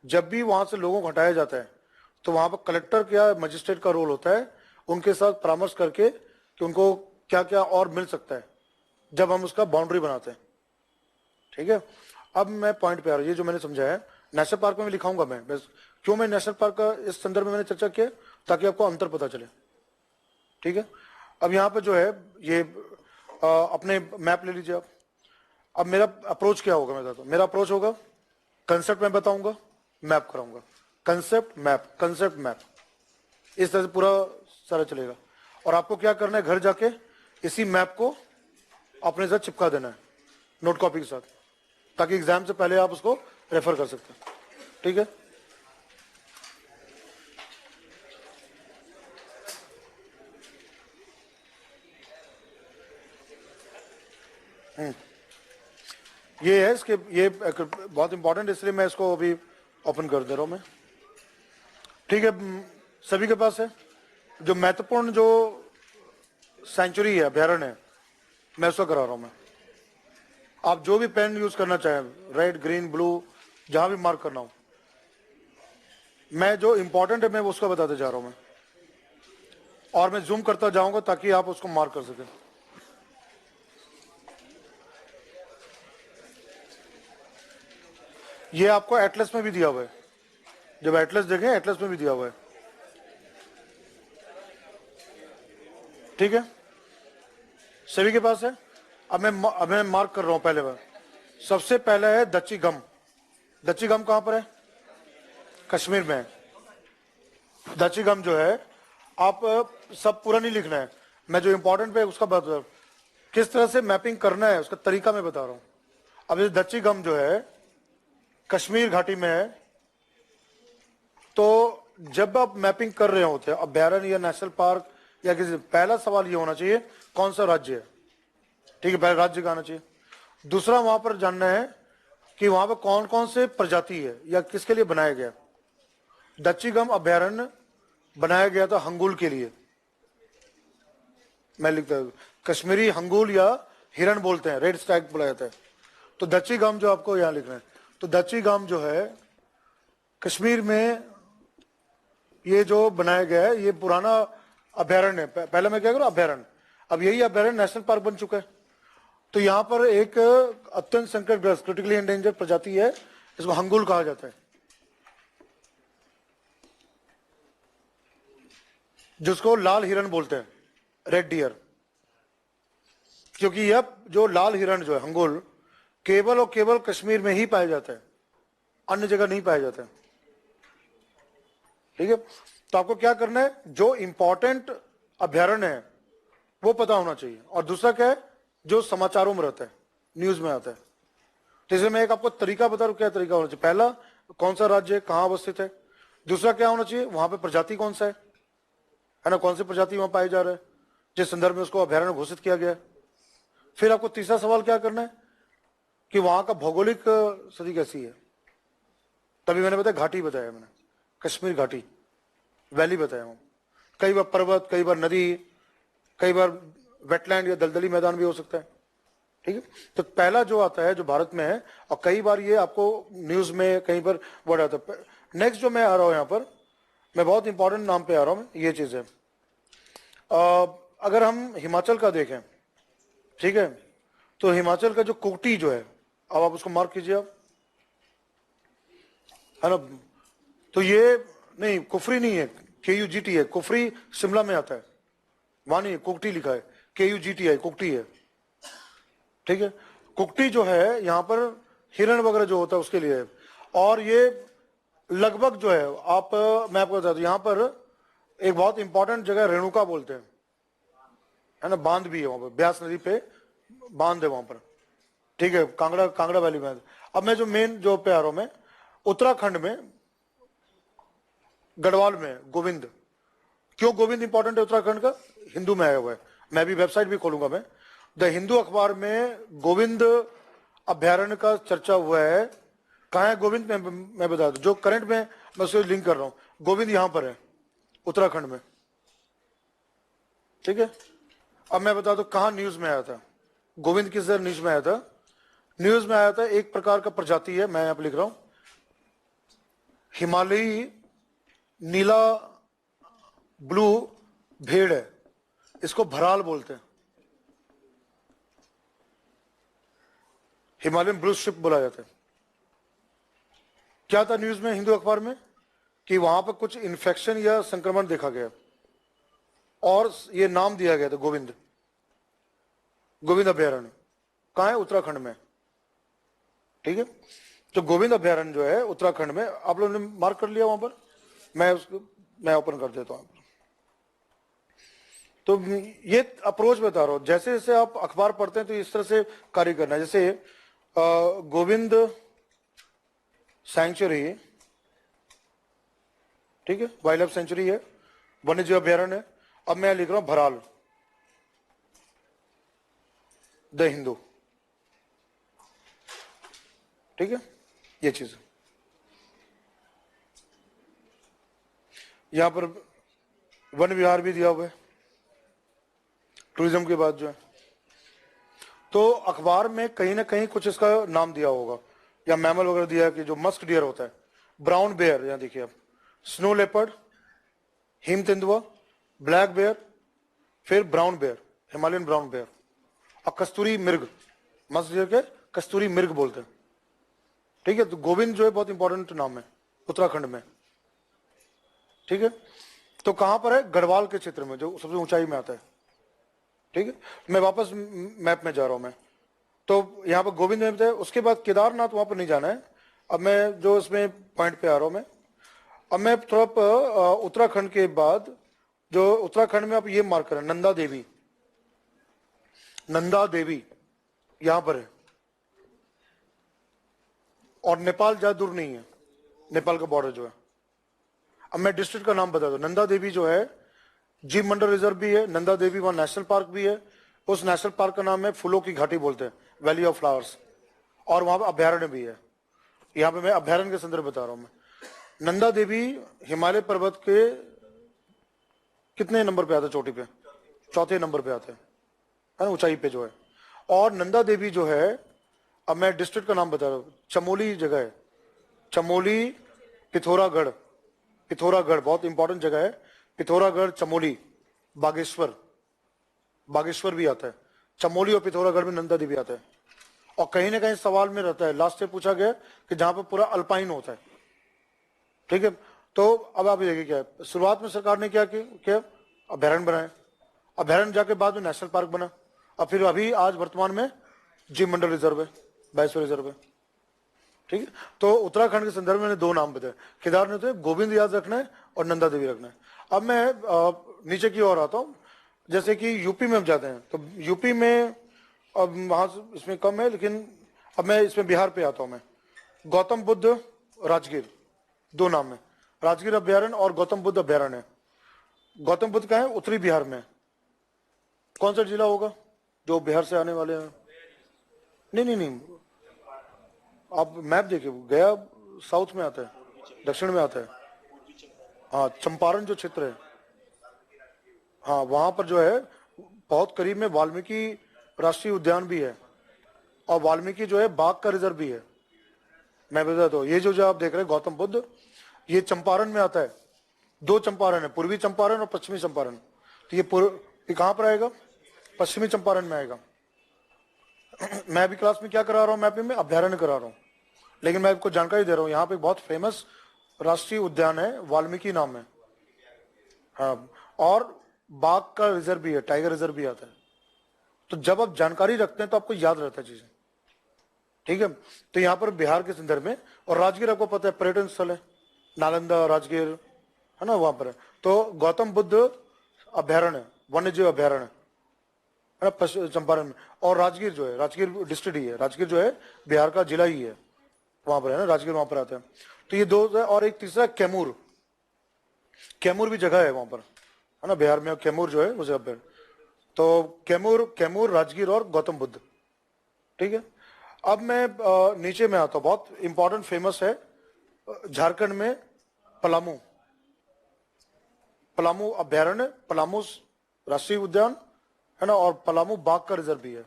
जब भी वहां से लोगों को हटाया जाता है तो वहां पर कलेक्टर या मजिस्ट्रेट का रोल होता है उनके साथ परामर्श करके कि उनको क्या क्या और मिल सकता है जब हम उसका बाउंड्री बनाते हैं। ठीक है, अब मैं पॉइंट पे आ रहा हूँ। ये जो मैंने समझाया नेशनल पार्क में लिखाऊंगा मैं, बस क्यों मैं नेशनल पार्क का इस संदर्भ में मैंने चर्चा किया ताकि आपको अंतर पता चले। ठीक है, अब यहाँ पे जो है ये अपने मैप ले लीजिए आप। अब मेरा अप्रोच क्या होगा मैं बताता हूँ। मेरा अप्रोच होगा कंसेप्ट मैं बताऊंगा, मैप कराऊंगा, कंसेप्ट मैप, कंसेप्ट मैप, इस तरह से पूरा सारा चलेगा। और आपको क्या करना है, घर जाके इसी मैप को अपने साथ चिपका देना है नोट कॉपी के साथ, ताकि एग्जाम से पहले आप उसको रेफर कर सकते हैं। ठीक है, ये है इसके, ये बहुत इंपॉर्टेंट, इसलिए मैं इसको अभी ओपन कर दे रहा हूं मैं। ठीक है, सभी के पास है। जो महत्वपूर्ण जो सेंचुरी है, अभ्यारण्य है, मैं उसको करा रहा हूं मैं। आप जो भी पेन यूज करना चाहें, रेड, ग्रीन, ब्लू, जहां भी मार्क करना हो, मैं जो इंपॉर्टेंट है मैं उसको बताते जा रहा हूं मैं, और मैं जूम करता जाऊंगा ताकि आप उसको मार्क कर सकें। ये आपको एटलस में भी दिया हुआ है, जब एटलस देखें एटलस में भी दिया हुआ है। ठीक है, सभी के पास है। अब मैं मार्क कर रहा हूं। पहले बार सबसे पहला है दच्ची गम। दच्ची गम कहां पर है? कश्मीर में है। दच्ची गम जो है, आप सब पूरा नहीं लिखना है, मैं जो इंपॉर्टेंट पे उसका बता, किस तरह से मैपिंग करना है उसका तरीका मैं बता रहा हूं। अब ये दच्ची गम जो है कश्मीर घाटी में है, तो जब आप मैपिंग कर रहे होते हैं अभ्यारण्य या नेशनल पार्क या किसी, पहला सवाल ये होना चाहिए कौन सा राज्य है। ठीक है, पहले राज्य का आना चाहिए। दूसरा वहां पर जानना है कि वहां पर कौन कौन से प्रजाति है या किसके लिए बनाया गया। दच्ची गम अभ्यारण्य बनाया गया था हंगुल के लिए। मैं लिखता हूं कश्मीरी हंगुल या हिरण बोलते हैं, रेड स्टैग बोला जाता है। तो दच्ची गम जो आपको यहां लिखना है, तो दच्ची गम जो है कश्मीर में ये जो बनाया गया है, ये पुराना अभ्यारण्य है। पहले मैं क्या करूं, अभ्यारण्य, अब यही अभ्यारण्य नेशनल पार्क बन चुका है। तो यहां पर एक अत्यंत संकटग्रस्त क्रिटिकली एंडेंजर्ड प्रजाति है, इसको हंगुल कहा जाता है, जिसको लाल हिरण बोलते हैं, रेड डियर। क्योंकि यह जो लाल हिरण जो है हंगुल, केवल और केवल कश्मीर में ही पाया जाता है, अन्य जगह नहीं पाया जाता है। ठीक है, तो आपको क्या करना है, जो इंपॉर्टेंट अभ्यारण्य है वो पता होना चाहिए। और दूसरा क्या है, जो समाचारों में रहता है, न्यूज में आता है। तो इसलिए मैं एक आपको तरीका बता रहा हूं, क्या तरीका होना चाहिए। पहला, कौन सा राज्य कहां अवस्थित है। दूसरा क्या होना चाहिए, वहां पे प्रजाति कौन सा है ना, कौन सी प्रजाति वहां पाई जा रहा है, जिस संदर्भ में उसको अभ्यारण्य घोषित किया गया है। फिर आपको तीसरा सवाल क्या करना है कि वहां का भौगोलिक स्थिति कैसी है। तभी मैंने बताया, घाटी बताया मैंने, कश्मीर घाटी, वैली बताया हूं। कई बार पर्वत, कई बार नदी, कई बार वेटलैंड या दलदली मैदान भी हो सकता है। ठीक है, तो पहला जो आता है जो भारत में है, और कई बार ये आपको न्यूज में कहीं पर वर्ड आता है। नेक्स्ट जो मैं आ रहा हूं यहां पर, मैं बहुत इंपॉर्टेंट नाम पे आ रहा हूं, ये चीज है। अगर हम हिमाचल का देखें, ठीक है, तो हिमाचल का जो कुकटी जो है, अब आप उसको मार्क कीजिए आप, है ना। तो ये नहीं, कुफरी नहीं है, KUGT है। कुफरी शिमला में आता है, वहां नहीं, कुकटी लिखा है, KUGTI, कुकटी है। ठीक है, कुकटी जो है यहाँ पर हिरण वगैरह जो होता है उसके लिए है। और ये लगभग जो है, आप, मैं आपको बता दूं, यहाँ पर एक बहुत इंपॉर्टेंट जगह रेणुका बोलते हैं, है ना, बांध भी है वहां पर, ब्यास नदी पे बांध है वहां पर। ठीक है, कांगड़ा वैली में। अब मैं जो मेन जो पे आ रहा हूं मैं, उत्तराखंड में गढ़वाल में गोविंद। क्यों गोविंद इंपॉर्टेंट है उत्तराखंड का, हिंदू में आया हुआ है। मैं भी वेबसाइट भी खोलूंगा मैं, द हिंदू अखबार में गोविंद अभ्यारण्य का चर्चा हुआ है। कहाँ है गोविंद, मैं बता दूं, जो करंट में मैं उससे लिंक कर रहा हूं, गोविंद यहां पर है, उत्तराखंड में। ठीक है, अब मैं बता दूं कहां न्यूज में आया था गोविंद, किस न्यूज में आया था। न्यूज में आया था, एक प्रकार का प्रजाति है, मैं यहां पर लिख रहा हूं, हिमालयी नीला ब्लू भेड़ है, इसको भराल बोलते हैं। हिमालयन ब्लू शिप बोला जाता है। क्या था न्यूज में हिंदू अखबार में कि वहां पर कुछ इन्फेक्शन या संक्रमण देखा गया और ये नाम दिया गया था गोविंद, गोविंद अभयारण्य। कहां है? उत्तराखंड में। ठीक है, तो गोविंद अभयारण्य जो है उत्तराखंड में, आप लोगों ने मार्क कर लिया वहां पर? मैं ओपन कर देता हूं। तो ये अप्रोच बता रहा हूं, जैसे जैसे आप अखबार पढ़ते हैं तो इस तरह से कार्य करना है। जैसे गोविंद सैंक्चुरी, ठीक है, वाइल्ड लाइफ सेंचुरी है, वन्यजीव अभयारण्य है। अब मैं लिख रहा हूं भराल, द हिंदू। ठीक है, ये चीज यहां पर वन विहार भी दिया हुआ है, टूरिज्म की बात जो है। तो अखबार में कहीं ना कहीं कुछ इसका नाम दिया होगा, या मैमल वगैरह दिया है कि जो मस्क डियर होता है, ब्राउन बेयर, यहां देखिए आप, स्नो लेपर्ड, हिम तेंदुआ, ब्लैक बेयर, फिर brown bear, Himalayan brown bear, और कस्तूरी मृग, मस्क डियर के कस्तूरी मृग बोलते हैं। ठीक है, तो गोविंद जो है बहुत इंपॉर्टेंट नाम है उत्तराखंड में। ठीक है, तो कहां पर है? गढ़वाल के क्षेत्र में, जो सबसे ऊंचाई में आता है। ठीक है, मैं वापस मैप में जा रहा हूं मैं, तो यहां पर गोविंद में है। उसके बाद केदारनाथ, वहां पर नहीं जाना है। अब मैं जो इसमें पॉइंट पे आ रहा हूं मैं, अब मैं थोड़ा उत्तराखंड के बाद, जो उत्तराखंड में आप ये मार्क करें, नंदा देवी, नंदा देवी यहां पर है। और नेपाल ज्यादा दूर नहीं है, नेपाल का बॉर्डर जो है। अब मैं डिस्ट्रिक्ट का नाम बता दूं, नंदा देवी जो है जीव मंडल रिजर्व भी है, नंदा देवी वहां नेशनल पार्क भी है। उस नेशनल पार्क का नाम है फूलों की घाटी बोलते हैं, वैली ऑफ फ्लावर्स, और वहां पर अभ्यारण्य भी है। यहाँ पे मैं अभ्यारण्य के संदर्भ बता रहा हूं मैं। नंदा देवी हिमालय पर्वत के कितने नंबर पे आता है? चोटी पे, चौथे नंबर पे आता है ना, ऊंचाई पे जो है। और नंदा देवी जो है, अब मैं डिस्ट्रिक्ट का नाम बता रहा हूं, चमोली जगह है, चमोली, पिथौरागढ़, पिथौरागढ़ बहुत इंपॉर्टेंट जगह है, पिथौरागढ़, चमोली, बागेश्वर, बागेश्वर भी आता है। चमोली और पिथौरागढ़ में नंदा देवी आता है। और कहीं ना कहीं सवाल में रहता है, लास्ट से पूछा गया कि जहां पर पूरा अल्पाइन होता है। ठीक है, तो अब आप देखिए क्या है, शुरुआत में सरकार ने क्या किया? अभ्यारण्य बनाए, अभ्यारण्य जाके बाद में नेशनल पार्क बना, और फिर अभी आज वर्तमान में जीव मंडल रिजर्व है, बायोस्फीयर रिजर्व है। ठीक है, तो उत्तराखंड के संदर्भ में दो नाम बताए, केदारनाथ है, गोविंद याद रखना है, और नंदा देवी रखना है। अब मैं नीचे की ओर आता हूं, जैसे कि यूपी में हम जाते हैं, तो यूपी में अब वहां इसमें कम है, लेकिन अब मैं इसमें बिहार पे आता हूं मैं। गौतम बुद्ध राजगीर, दो नाम है, राजगीर अभ्यारण्य और गौतम बुद्ध अभ्यारण्य। गौतम बुद्ध का है उत्तरी बिहार में। कौन सा जिला होगा जो बिहार से आने वाले हैं? नहीं नहीं नहीं, आप मैप देखिए, गया साउथ में आता है, दक्षिण में आता है। हाँ, चंपारण जो क्षेत्र है, हाँ वहां पर जो है बहुत करीब में वाल्मीकि राष्ट्रीय उद्यान भी है, और वाल्मीकि जो है बाघ का रिजर्व भी है। मैं बताता हूँ, ये जो आप देख रहे हैं गौतम बुद्ध, ये चंपारण में आता है। दो चंपारण है, पूर्वी चंपारण और पश्चिमी चंपारण। तो ये कहां पर आएगा? पश्चिमी चंपारण में आएगा। मैं अभी क्लास में क्या करा रहा हूँ, मैपिंग में अभ्यारण्य करा रहा हूँ, लेकिन मैं आपको जानकारी दे रहा हूँ, यहाँ पे बहुत फेमस राष्ट्रीय उद्यान है, वाल्मीकि नाम है। हाँ, और बाघ का रिजर्व भी है, टाइगर रिजर्व भी आता है। तो जब आप जानकारी रखते हैं तो आपको याद रहता है चीजें। ठीक है, तो यहाँ पर बिहार के संदर्भ में, और राजगीर आपको पता है पर्यटन स्थल है, नालंदा राजगीर है ना, वहां पर है। तो गौतम बुद्ध अभ्यारण्य, वन्यजीव अभ्यारण्य है ना चंपारण में। और राजगीर जो है, राजगीर डिस्ट्रिक्ट ही है, राजगीर जो है बिहार का जिला ही है, वहां पर है ना, राजगीर वहां पर आता है। तो ये दो है, और एक तीसरा कैमूर, कैमूर भी जगह है वहां पर है ना, बिहार में कैमूर जो है उस जगह पर। तो कैमूर, राजगीर और गौतम बुद्ध। ठीक है, अब मैं नीचे में आता हूं, बहुत इंपॉर्टेंट फेमस है झारखंड में पलामू, पलामू अभ्यारण्य, पलामू राष्ट्रीय उद्यान है ना, और पलामू बाघ का रिजर्व भी है,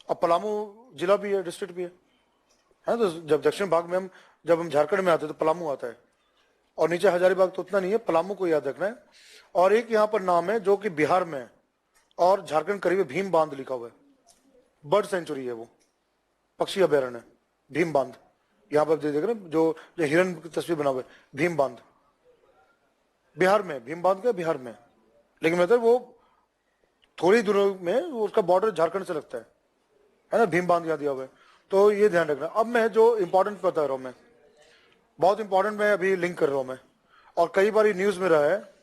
और पलामू जिला भी है, डिस्ट्रिक्ट भी है। तो जब दक्षिण भाग में हम जब हम झारखंड में आते हैं तो पलामू आता है, और नीचे हजारीबाग तो उतना नहीं है, पलामू को याद रखना है। और एक यहाँ पर नाम है जो कि बिहार में है और झारखंड करीब है, भीम बांध लिखा हुआ है। बर्ड सेंचुरी है वो, पक्षी अभ्यारण्य है भीम बांध। यहाँ पर देख रहे हैं जो हिरन की तस्वीर बना हुआ है, भीम बांध बिहार में, भीम बांध के बिहार में, लेकिन मतलब वो थोड़ी दूर में उसका बॉर्डर झारखंड से लगता है ना, भीम बांध यहाँ दिया हुआ है। तो ये ध्यान रखना। अब मैं जो इंपॉर्टेंट बता रहा हूँ, मैं बहुत इंपॉर्टेंट मैं अभी लिंक कर रहा हूँ मैं, और कई बार न्यूज में रहा है,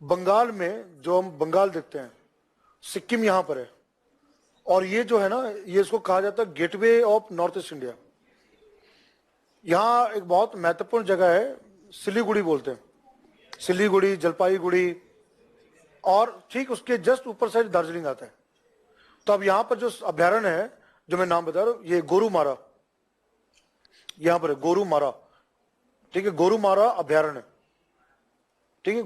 बंगाल में जो हम बंगाल देखते हैं, सिक्किम यहाँ पर है, और ये जो है ना, ये इसको कहा जाता है gateway of north east India. यहाँ एक बहुत महत्वपूर्ण जगह है, सिलीगुड़ी बोलते हैं, सिलीगुड़ी, जलपाईगुड़ी, और ठीक उसके जस्ट ऊपर साइड दार्जिलिंग आता है। तो अब यहाँ पर जो अभ्यारण्य है जो मैं नाम बता रहा हूँ, ये गोरुमारा, यहाँ पर है गोरुमारा, ठीक है, गोरुमारा अभ्यारण्य, ठीक है,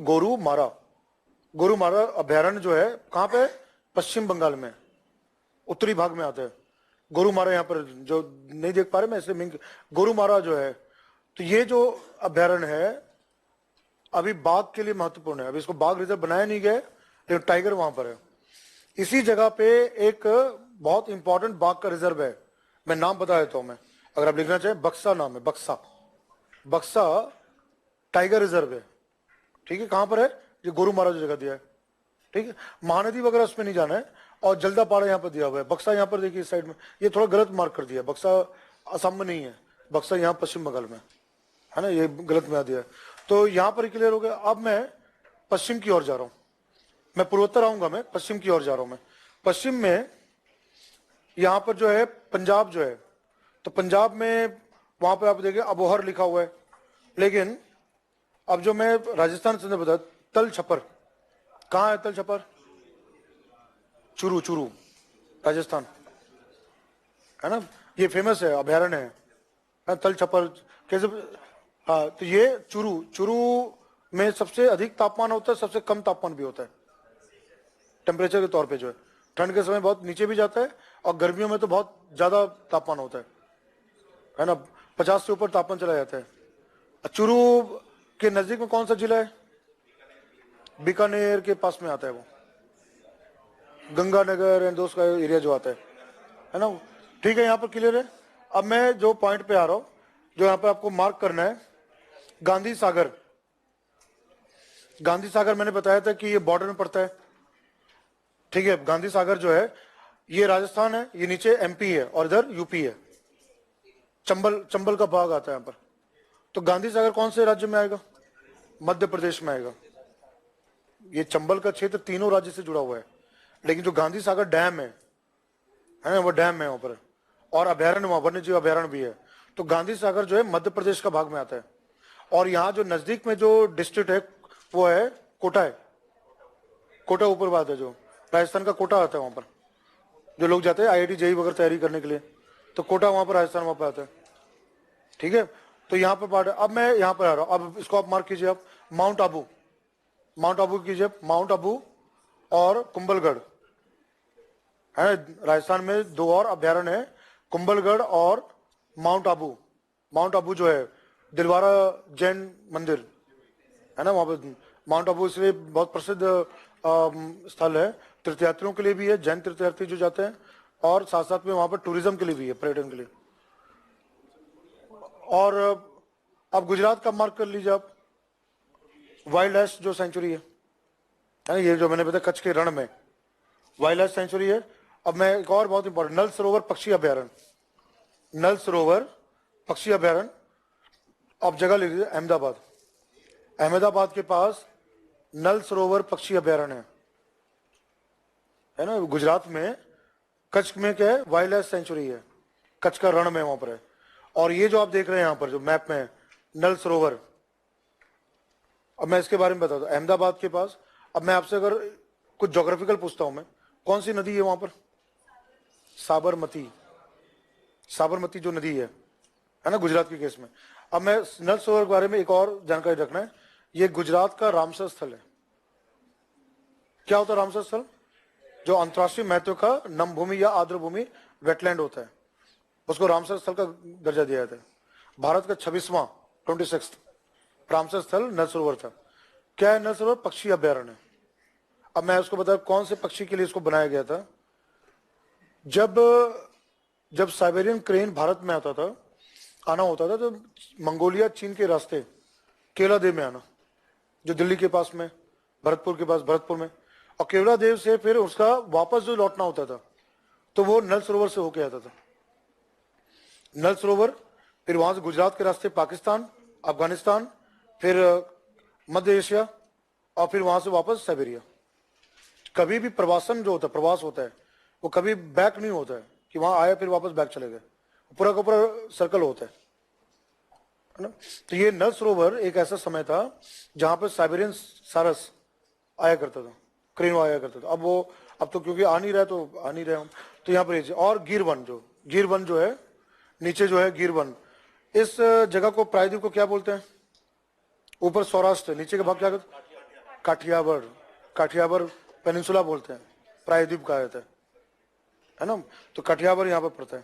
गोरुमारा अभ्यारण्य जो है कहाँ पे, पश्चिम बंगाल में, उत्तरी भाग में आता है गोरुमारा। यहाँ पर जो नहीं देख पा रहे मैं इसलिए गोरुमारा जो है, तो ये जो अभ्यारण्य है अभी बाघ के लिए महत्वपूर्ण है। अभी इसको बाघ रिजर्व बनाया नहीं गया, लेकिन टाइगर वहां पर है। इसी जगह पे एक बहुत इंपॉर्टेंट बाघ का रिजर्व है, मैं नाम बता देता हूं मैं, अगर आप लिखना चाहें, बक्सा नाम है, बक्सा टाइगर रिजर्व है, ठीक है। कहां पर है ये, गोरुमारा जो जगह दिया है, ठीक है। महानदी वगैरह उसमें नहीं जाना है, और जल्दापाड़ा यहाँ पर दिया हुआ है। बक्सा यहाँ पर देखिए इस साइड में, ये थोड़ा गलत मार्क कर दिया, बक्सा असम में नहीं है, बक्सा यहाँ पश्चिम बंगाल में है ना, ये गलत में दिया है। तो यहाँ पर क्लियर हो गया। अब मैं पश्चिम की ओर जा रहा हूँ, मैं पूर्वोत्तर आऊंगा, मैं पश्चिम की ओर जा रहा हूँ। मैं पश्चिम में यहाँ पर जो है पंजाब जो है, तो पंजाब में वहां पर आप देखिए अबोहर लिखा हुआ है, लेकिन अब जो मैं राजस्थान से बता, तल छपर, कहाँ है तल छपर, चूरू राजस्थान है ना, ये फेमस है, अभ्यारण्य है तल छपर कैसे। हाँ, तो ये चूरू में सबसे अधिक तापमान होता है, सबसे कम तापमान भी होता है टेम्परेचर के तौर पे, जो है ठंड के समय बहुत नीचे भी जाता है, और गर्मियों में तो बहुत ज्यादा तापमान होता है ना, 50 से ऊपर तापमान चला जाता है। चूरू के नजदीक में कौन सा जिला है, बीकानेर के पास में आता है वो, गंगानगर एंड दोस्त का एरिया जो आता है ना, ठीक है। यहाँ पर क्लियर है। अब मैं जो पॉइंट पे आ रहा हूं, जो यहाँ पर आपको मार्क करना है, गांधी सागर मैंने बताया था कि ये बॉर्डर में पड़ता है, ठीक है। गांधी सागर जो है ये राजस्थान है, ये नीचे एमपी है और इधर यूपी है, चंबल का भाग आता है यहाँ पर। तो गांधी सागर कौन से राज्य में आएगा, मध्य प्रदेश में आएगा। ये चंबल का क्षेत्र तीनों राज्य से जुड़ा हुआ है, लेकिन जो गांधी सागर डैम है ना, वो डैम है वहां पर, और अभ्यारण्य, वहां वन्य जीव अभ्यारण्य भी है। तो गांधी सागर जो है मध्य प्रदेश का भाग में आता है, और यहाँ जो नजदीक में जो डिस्ट्रिक्ट है वो है कोटा है, कोटा ऊपर बात है, जो राजस्थान का कोटा आता है वहां पर, जो लोग जाते हैं IIT JEE वगैरह तैयारी करने के लिए, तो कोटा वहां पर राजस्थान वहां पर आता है, ठीक है। तो यहाँ पर पार्ट है। अब मैं यहाँ पर आ रहा हूँ, अब इसको आप मार्क कीजिए, आप माउंट आबू कीजिए, माउंट आबू और कुंभलगढ़ है, राजस्थान में दो और अभ्यारण्य है, कुंभलगढ़ और माउंट आबू जो है दिलवारा जैन मंदिर है ना, वहां पर माउंट आबू इसलिए बहुत प्रसिद्ध स्थल है, तीर्थयात्रियों के लिए भी है, जैन तीर्थयात्री जो जाते हैं, और साथ साथ में वहां पर टूरिज्म के लिए भी है, पर्यटन के लिए। और अब गुजरात का मार्क कर लीजिए आप, वाइल्ड लाइफ जो सेंचुरी है, ये जो मैंने बताया कच्छ के रण में वाइल्ड लाइफ सेंचुरी है। अब मैं एक और बहुत इंपॉर्टेंट, नल सरोवर पक्षी अभ्यारण्य, अब जगह लिख लीजिए, अहमदाबाद के पास नल सरोवर पक्षी अभ्यारण्य है ना, गुजरात में। कच्छ में क्या है, वाइल्ड लाइफ सेंचुरी है, कच्छ का रण में वहां पर है। और ये जो आप देख रहे हैं यहाँ पर जो मैप में है, नल सरोवर, अब मैं इसके बारे में बताता हूँ, अहमदाबाद के पास। अब मैं आपसे अगर कुछ ज्योग्राफिकल पूछता हूं, मैं कौन सी नदी है वहां पर, साबरमती जो नदी है ना गुजरात के केस में। अब मैं नल सरोवर के बारे में एक और जानकारी रखना है, ये गुजरात का रामसर स्थल है। क्या होता है रामसर स्थल, जो अंतर्राष्ट्रीय महत्व का नम भूमि या आर्द्र भूमि वेटलैंड होता है, उसको रामसर स्थल का दर्जा दिया जाता है। भारत का 26वां परामर्श स्थल नल सरोवर था। क्या है नल सरोवर? पक्षी अभ्यारण्य। अब मैं उसको बता कौन से पक्षी के लिए इसको बनाया गया था। जब साइबेरियन क्रेन भारत में आता था, आना होता था, तो मंगोलिया चीन के रास्ते केवला देव में आना, जो दिल्ली के पास में, भरतपुर के पास, भरतपुर में, और केवला देव से फिर उसका वापस जो लौटना होता था तो वो नल सरोवर से होके आता था। नल सरोवर, फिर वहां से गुजरात के रास्ते पाकिस्तान, अफगानिस्तान, फिर मध्य एशिया, और फिर वहां से वापस साइबेरिया। कभी भी प्रवासन जो होता है, प्रवास होता है, वो कभी बैक नहीं होता है कि वहां आए फिर वापस बैक चले गए, पूरा का पूरा सर्कल होता है ना। तो ये नल सरोवर एक ऐसा समय था जहां पर साइबेरियन सारस आया करता था, क्रेनो आया करता था। अब तो क्योंकि आ नहीं रहा तो आ नहीं रहे हम, तो यहाँ पर और गिरवन जो है नीचे जो है गिरवन, इस जगह को प्रायद्वीप को क्या बोलते हैं? ऊपर सौराष्ट्र, नीचे का भाग क्या कहते हैं? काठियावाड़ पेनिनसुला बोलते हैं, प्रायद्वीप कहा जाता है ना। तो काठियावाड़ यहाँ पर पड़ता है,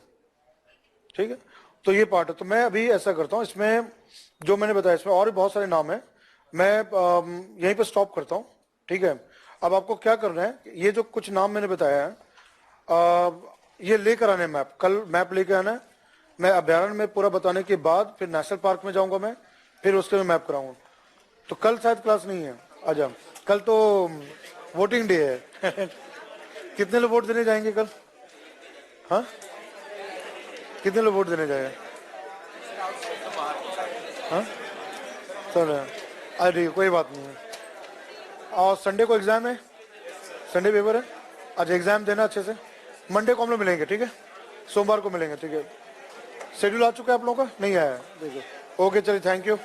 ठीक है। तो ये पार्ट है। तो मैं अभी ऐसा करता हूँ, इसमें जो मैंने बताया इसमें और भी बहुत सारे नाम है, मैं यहीं पर स्टॉप करता हूँ, ठीक है। अब आपको क्या करना है, ये जो कुछ नाम मैंने बताया है ये लेकर आने मैप, कल मैप लेकर आना है। मैं अभ्यारण्य में पूरा बताने के बाद फिर नेशनल पार्क में जाऊंगा मैं, फिर उसके में मैप कराऊंगा। तो कल शायद क्लास नहीं है, आजा, कल तो वोटिंग डे है कितने लोग वोट देने जाएंगे कल? हाँ, कितने लोग वोट देने जाएंगे? हाँ सर, अरे कोई बात नहीं है। और संडे को एग्जाम है, संडे पेपर है, आज एग्जाम देना अच्छे से। मंडे को हम लोग मिलेंगे, ठीक है, सोमवार को मिलेंगे, ठीक है। शेड्यूल आ चुका है आप लोगों का? नहीं आया है, देखिए। ओके चलिए, थैंक यू।